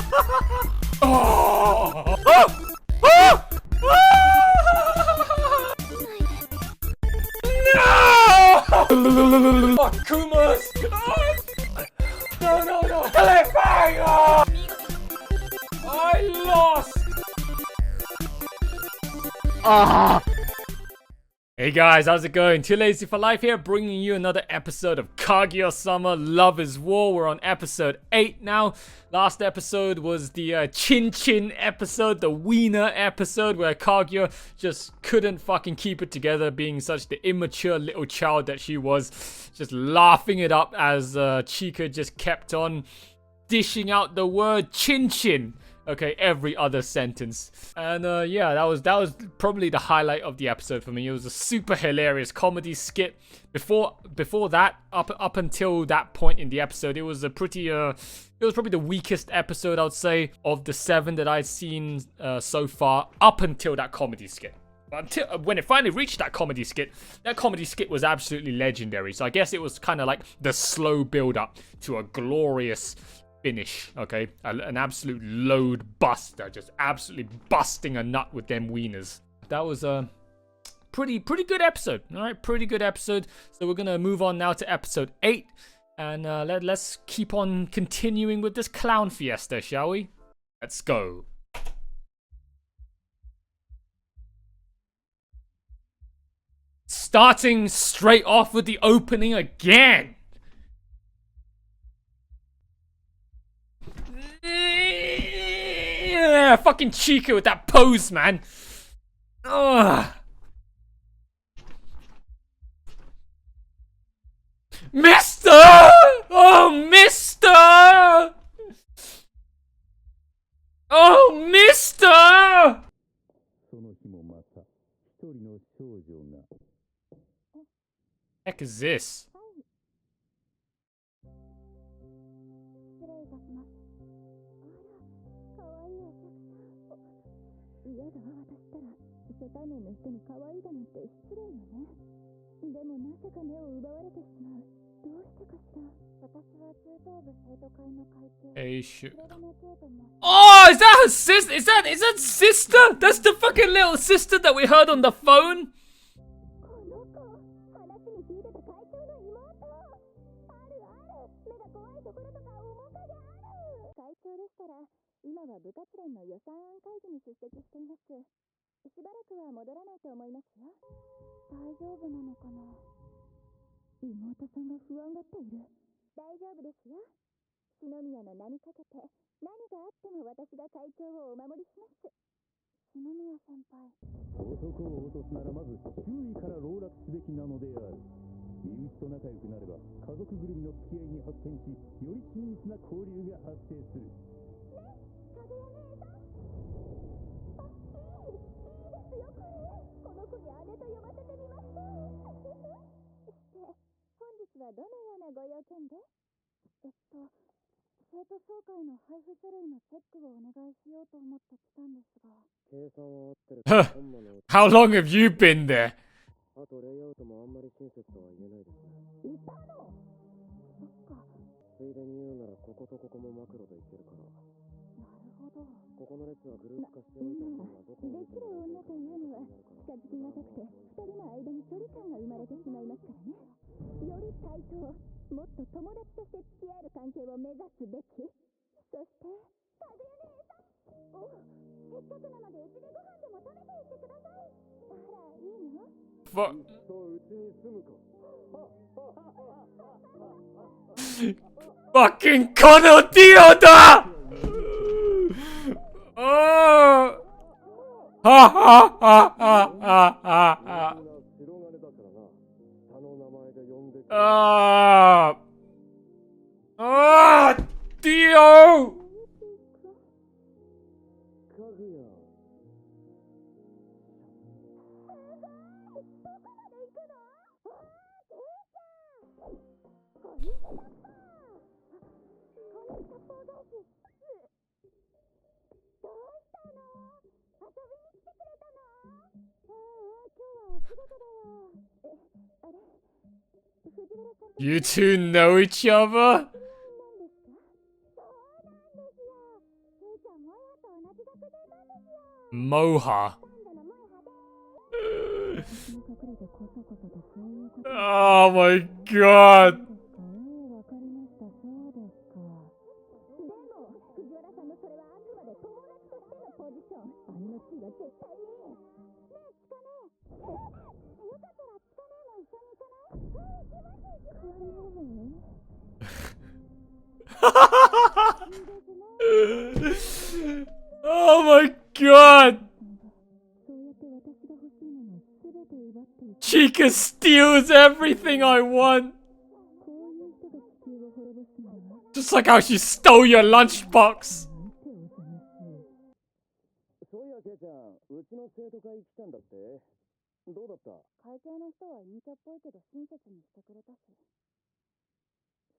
Oh! Oh! Oh! No! Fuck Kumas! No, no, no! Cliffhanger! I lost! Ah! Hey guys, how's it going? Too Lazy for Life here, bringing you another episode of Kaguya-Sama Love is War. We're on episode 8 now. Last episode was the Chin Chin episode, the Wiener episode, where Kaguya just couldn't fucking keep it together, being such the immature little child that she was. Just laughing it up as Chika just kept on dishing out the word Chin Chin. Okay, every other sentence. And yeah, that was probably the highlight of the episode for me. It was a super hilarious comedy skit. Before that, up until that point in the episode, it was a pretty it was probably the weakest episode, I would say, of the 7 that I'd seen so far, up until that comedy skit. Until when it finally reached that comedy skit was absolutely legendary. So I guess it was kind of like the slow build up to a glorious finish. Okay, an absolute load buster, just absolutely busting a nut with them wieners. That was a pretty good episode. All right, pretty good episode. So we're gonna move on now to episode 8, and let's keep on continuing with this clown fiesta, shall we? Let's go. Starting straight off with the opening again. Yeah, fucking Chica with that pose, man. Ugh. Mister! Oh, Mister! Oh, Mister! Heck is this? Hey, shit. Oh, is that her sister? Is that sister? That's the fucking little sister that we heard on the phone? How long have you been there? Fucking Kono Dio-da! Oh! Ha ha ha ha ha ha! Ah! Ah! Dio! You two know each other? Moha. Oh my god. Oh my god. Chica steals everything I want. Just like how she stole your lunchbox. そういや、ケイちゃん、うちの生徒会来たんだって。どうだった？会計の人は陰キャっぽいけど親切にしてくれたし。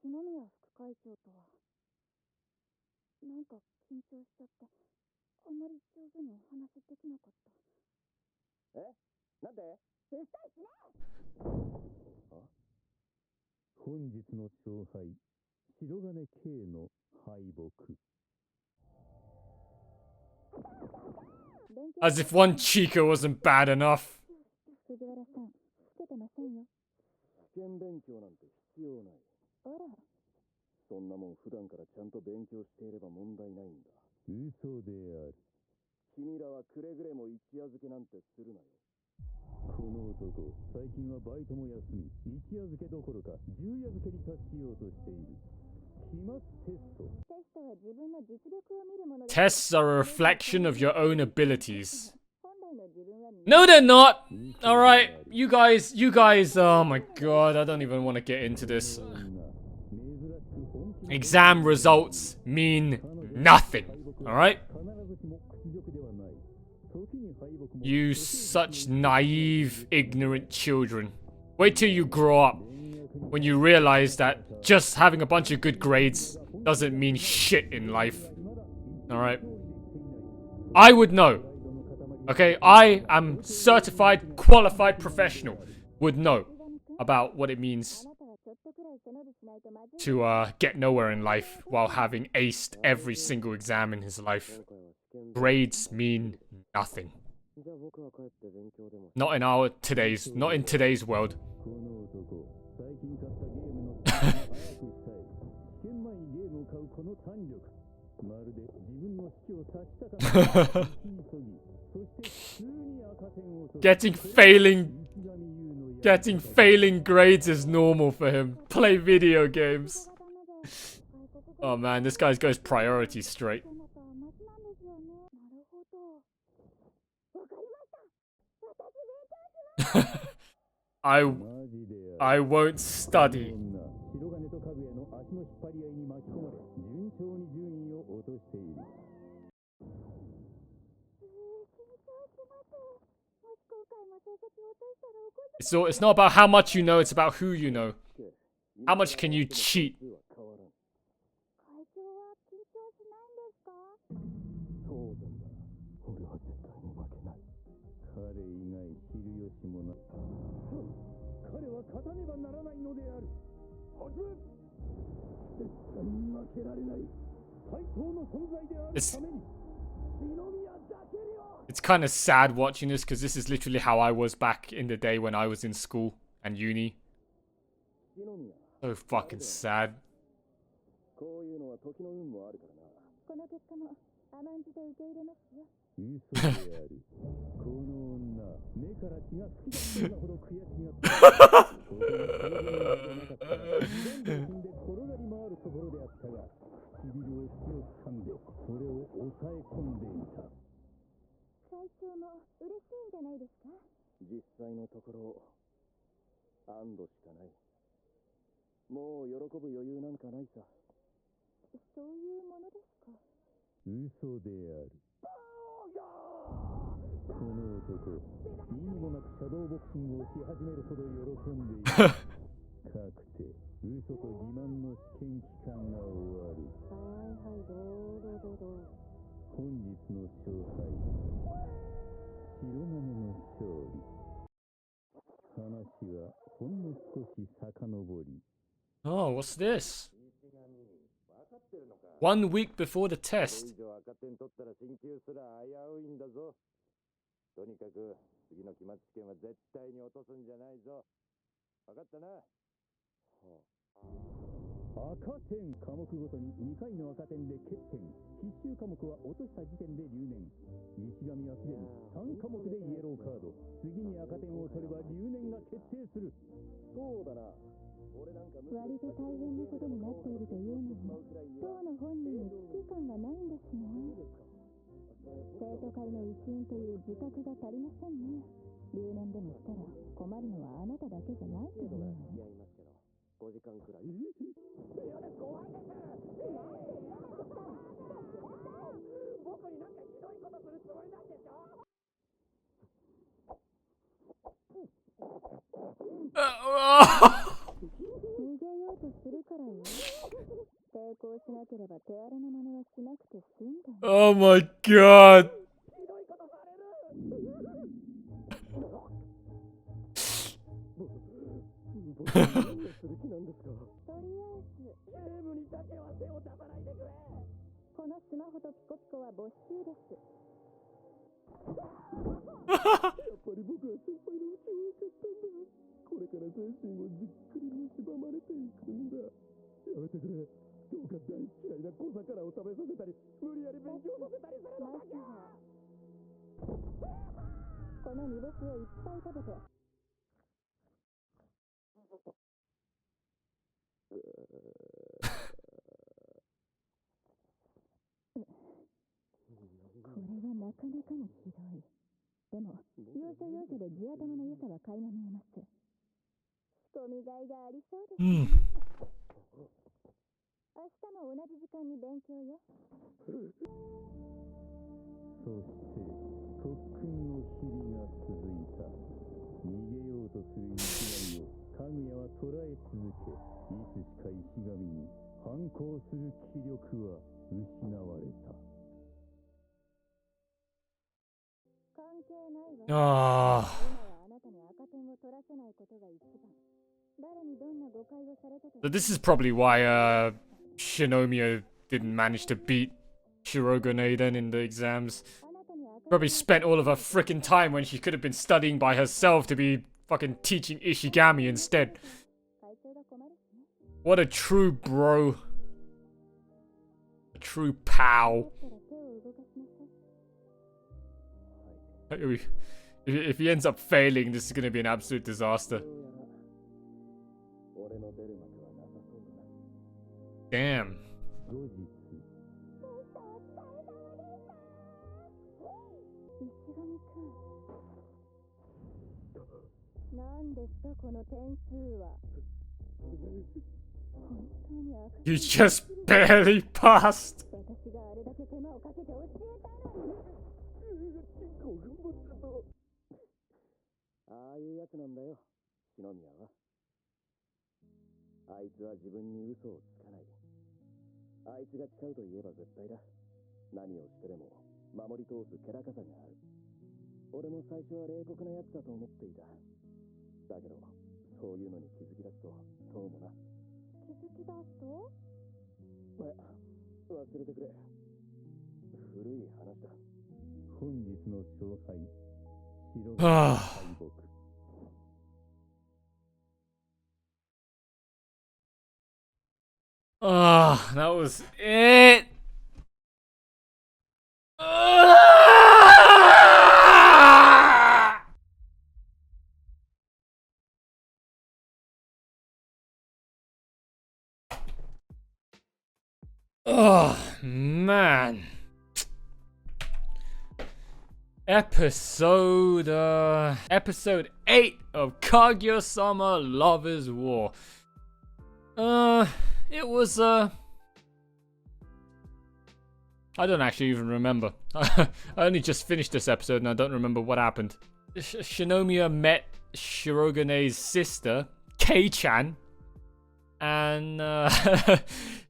篠宮副会長とは、なんか緊張しちゃって、あんまり上手にお話できなかった。え？なんで？うっさいしね！あ？本日の勝敗、白金 K の敗北。As if one Chica wasn't bad enough. 藤原さん、つけてませんよ。試験勉強なんて必要ない。あら。そんなもん普段からちゃんと勉強していれば問題ないんだ。嘘である。君らはくれぐれも一夜漬けなんてするなよ。この男、最近はバイトも休み、一夜漬けどころか十夜漬けに達しようとしている。期末テスト。テストは自分の実力を見るもの。Tests are a reflection of your own abilities. No, they're not. All right, you guys, oh my god, I don't even want to get into this. Exam results mean nothing. All right? You such naive, ignorant children. Wait till you grow up when you realize that just having a bunch of good grades doesn't mean shit in life. All right? I would know. Okay, I am certified, qualified professional. Would know about what it means to get nowhere in life while having aced every single exam in his life. Grades mean nothing. Not in today's world. Getting failing grades is normal for him. Play video games. Oh man, this guy's got his priorities straight. I won't study. So it's not about how much you know, it's about who you know. How much can you cheat? It's kind of sad watching this because this is literally how I was back in the day when I was in school and uni. So fucking sad. Oh, what's this? 1 week before the test. とにかく次の期末試験は絶対に落とすんじゃないぞ。分かったな。赤点科目ごとに2回の赤点で欠点。必修科目は落とした時点で留年。石上はすでに3科目でイエローカード。次に赤点を取れば留年が決定する。そうだな。割と大変なことになっているというのに、当の本人に危機感がないんですね。生徒会の一員という自覚が足りませんね。留年でもしたら困るのはあなただけじゃないと思う。付き合いますけど、5時間くらい。怖いです。僕になんかひどいことするつもりなんでしょ。逃げようとするからよ。抵抗しなければ手荒な真似はしなくて済んだ。Oh my god. ひどいことされる。僕何をする気なんですか。とりあえずゲームにだけは手を出さないでくれ。このスマホとピコピコは没収です。やっぱり僕は先輩のうちを受けたんだ。これから精神をじっくり蝕まれていくんだ。やめてくれ。どうか大嫌いな小魚を食べさせたり、無理やり勉強させたりするのだけは。この煮干しをいっぱい食べて。これはなかなかにひどい。でも、要所要所で地頭の良さは垣間見えます。仕込みがいがありそうですね。明日も同じ時間に勉強よ。そして特訓の日々が続いた。逃げようとする石神をかぐやは捕らえ続け、いつしか石神に反抗する気力は失われた。関係ないわ。今はあなたに赤点を取らせないことが一番。誰にどんな誤解をされたと。So this is probably why Shinomiya didn't manage to beat Shirogane then in the exams. Probably spent all of her freaking time when she could have been studying by herself to be fucking teaching Ishigami instead. What a true bro. A true pal. If he ends up failing, this is going to be an absolute disaster. Damn. 何ですかこの点数は。 You just barely passed. 私があれだけ手間をかけて教えたのに。結構頑張ったぞ。ああいうやつなんだよ、篠宮は。あいつは自分に嘘をつかない。あいつが誓うと言えば絶対だ。何をしてでも守り通す気高さがある。俺も最初は冷酷なやつだと思っていた。だけど、そういうのに気づき出すと、そうもな。気づき出すと？まあ、忘れてくれ。古い話だ。本日の勝敗、白が敗北。Ah, that was it. Oh, man. Episode 8 of Kaguya-Sama Love is War. It was, I don't actually even remember. I only just finished this episode and I don't remember what happened. Shinomiya met Shirogane's sister, Kei-chan. And,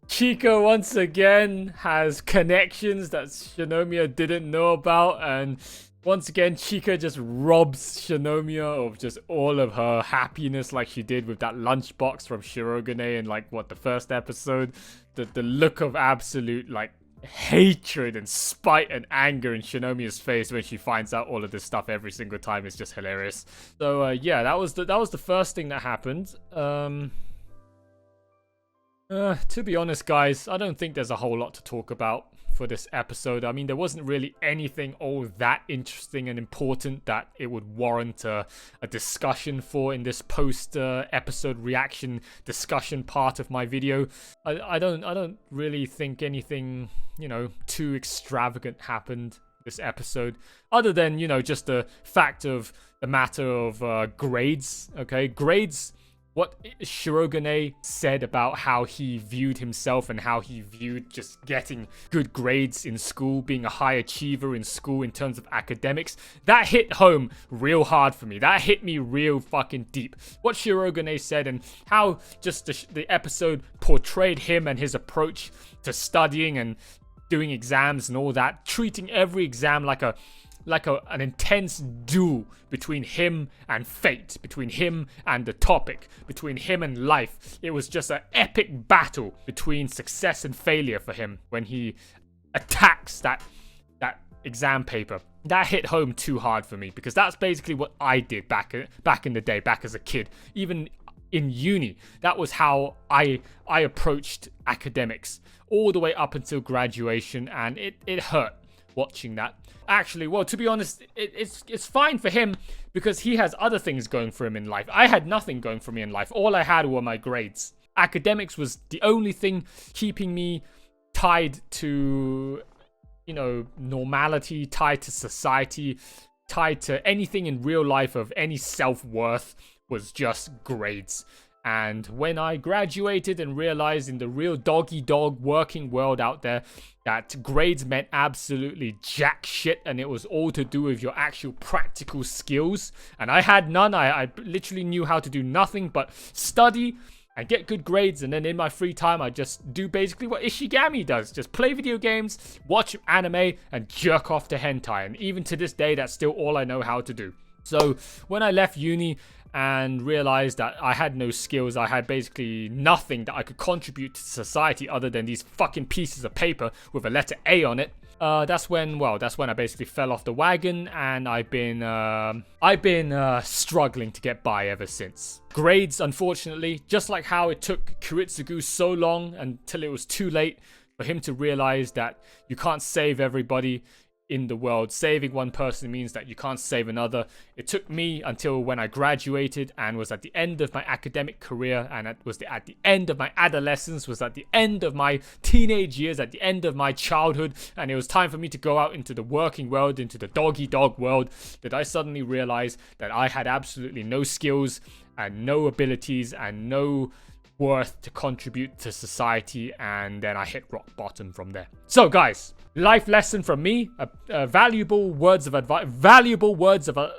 Chika once again has connections that Shinomiya didn't know about. And once again, Chika just robs Shinomiya of just all of her happiness like she did with that lunchbox from Shirogane in, like, what, the first episode? the look of absolute like hatred and spite and anger in Shinomiya's face when she finds out all of this stuff every single time is just hilarious. So yeah, that was the first thing that happened. To be honest, guys, I don't think there's a whole lot to talk about for this episode. I mean, there wasn't really anything all that interesting and important that it would warrant a discussion for in this post episode reaction discussion part of my video. I don't really think anything, you know, too extravagant happened this episode, other than, you know, just the fact of the matter of grades. Okay, grades. What Shirogane said about how he viewed himself and how he viewed just getting good grades in school, being a high achiever in school in terms of academics, that hit home real hard for me. That hit me real fucking deep. What Shirogane said and how just the episode portrayed him and his approach to studying and doing exams and all that, treating every exam like an intense duel between him and fate, between him and the topic, between him and life. It was just an epic battle between success and failure for him when he attacks that exam paper. That hit home too hard for me, because that's basically what I did back in the day, back as a kid. Even in uni, that was how I approached academics all the way up until graduation, and it hurt watching that. Actually, well, to be honest, it's fine for him because he has other things going for him in life. I had nothing going for me in life. All I had were my grades. Academics was the only thing keeping me tied to, you know, normality, tied to society, tied to anything in real life of any self-worth, was just grades. And when I graduated and realized in the real dog-eat-dog working world out there that grades meant absolutely jack shit and it was all to do with your actual practical skills, and I had none. I literally knew how to do nothing but study and get good grades, and then in my free time I just do basically what Ishigami does. Just play video games, watch anime, and jerk off to hentai. And even to this day, that's still all I know how to do. So when I left uni and realized that I had no skills, I had basically nothing that I could contribute to society other than these fucking pieces of paper with a letter A on it, that's when I basically fell off the wagon, and I've been struggling to get by ever since. Grades, unfortunately, just like how it took Kiritsugu so long until it was too late for him to realize that you can't save everybody in the world. Saving one person means that you can't save another. It took me until when I graduated and was at the end of my academic career, and it was at the end of my adolescence, was at the end of my teenage years, at the end of my childhood, and it was time for me to go out into the working world, into the dog-eat-dog world, that I suddenly realized that I had absolutely no skills and no abilities and no worth to contribute to society, and then I hit rock bottom from there. So guys, life lesson from me, valuable words of advice, valuable lives of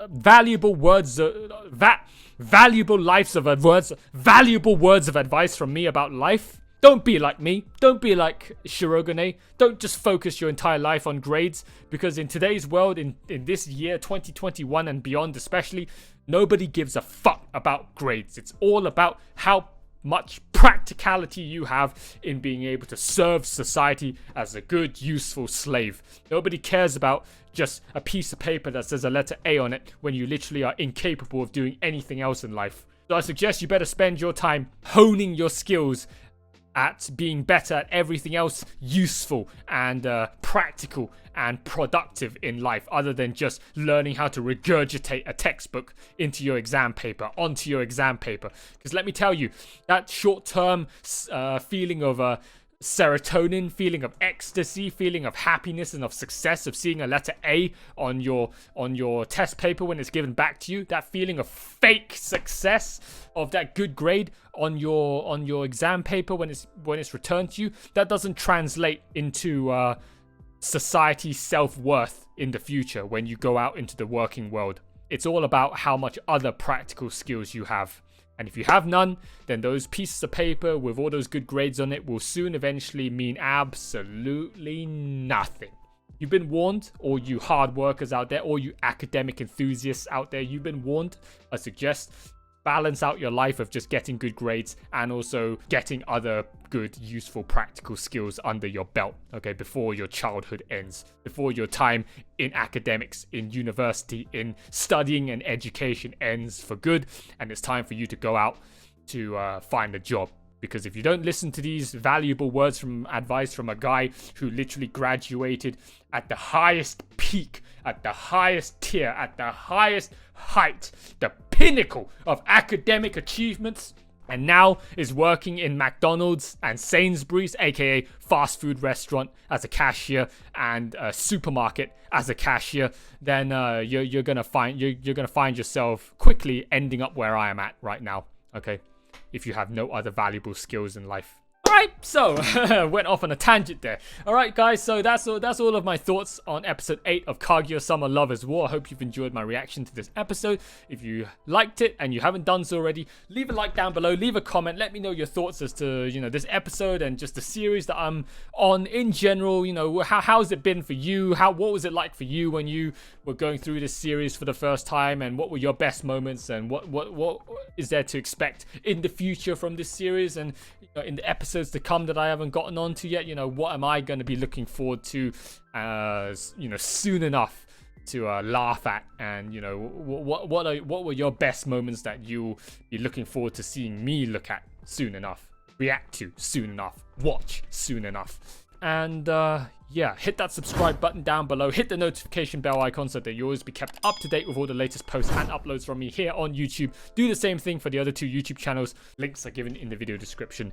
advice from me about life. Don't be like me. Don't be like Shirogane. Don't just focus your entire life on grades, because in today's world, in this year 2021 and beyond especially, nobody gives a fuck about grades. It's all about how much practicality you have in being able to serve society as a good, useful slave. Nobody cares about just a piece of paper that says a letter A on it when you literally are incapable of doing anything else in life. So I suggest you better spend your time honing your skills at being better at everything else useful and practical and productive in life, other than just learning how to regurgitate a textbook into your exam paper, onto your exam paper. Because let me tell you, that short-term feeling of serotonin, feeling of ecstasy, feeling of happiness and of success, of seeing a letter A on your test paper when it's given back to you, that feeling of fake success, of that good grade on your exam paper when it's returned to you, that doesn't translate into society self-worth in the future when you go out into the working world. It's all about how much other practical skills you have. And if you have none, then those pieces of paper with all those good grades on it will soon eventually mean absolutely nothing. You've been warned, all you hard workers out there, all you academic enthusiasts out there, you've been warned. I suggest balance out your life of just getting good grades and also getting other good, useful, practical skills under your belt, okay, before your childhood ends, before your time in academics, in university, in studying and education ends for good, and it's time for you to go out to find a job. Because if you don't listen to these valuable words from advice from a guy who literally graduated at the highest peak, at the highest tier, at the highest height, the pinnacle of academic achievements, and now is working in McDonald's and Sainsbury's, aka fast food restaurant, as a cashier, and a supermarket as a cashier, then you're gonna find yourself quickly ending up where I am at right now. Okay. If you have no other valuable skills in life. Alright, so went off on a tangent there. Alright guys, so that's all of my thoughts on episode 8 of Kaguya-Sama Love is War. I hope you've enjoyed my reaction to this episode. If you liked it and you haven't done so already, leave a like down below, leave a comment, let me know your thoughts as to, you know, this episode and just the series that I'm on in general. You know, how's it been for you? What was it like for you when you were going through this series for the first time, and what were your best moments, and what is there to expect in the future from this series, and in the episodes to come that I haven't gotten onto yet? You know, what am I going to be looking forward to, you know, soon enough to laugh at, and you know, what were your best moments that you'll be looking forward to seeing me look at soon enough, react to soon enough, watch soon enough. And yeah, hit that subscribe button down below, hit the notification bell icon so that you always be kept up to date with all the latest posts and uploads from me here on YouTube. Do the same thing for the other 2 YouTube channels. Links are given in the video description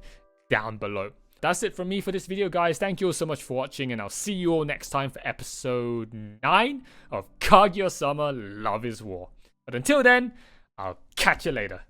down below. That's it from me for this video, guys. Thank you all so much for watching, and I'll see you all next time for episode 9 of Kaguya-Sama Love is War. But until then, I'll catch you later.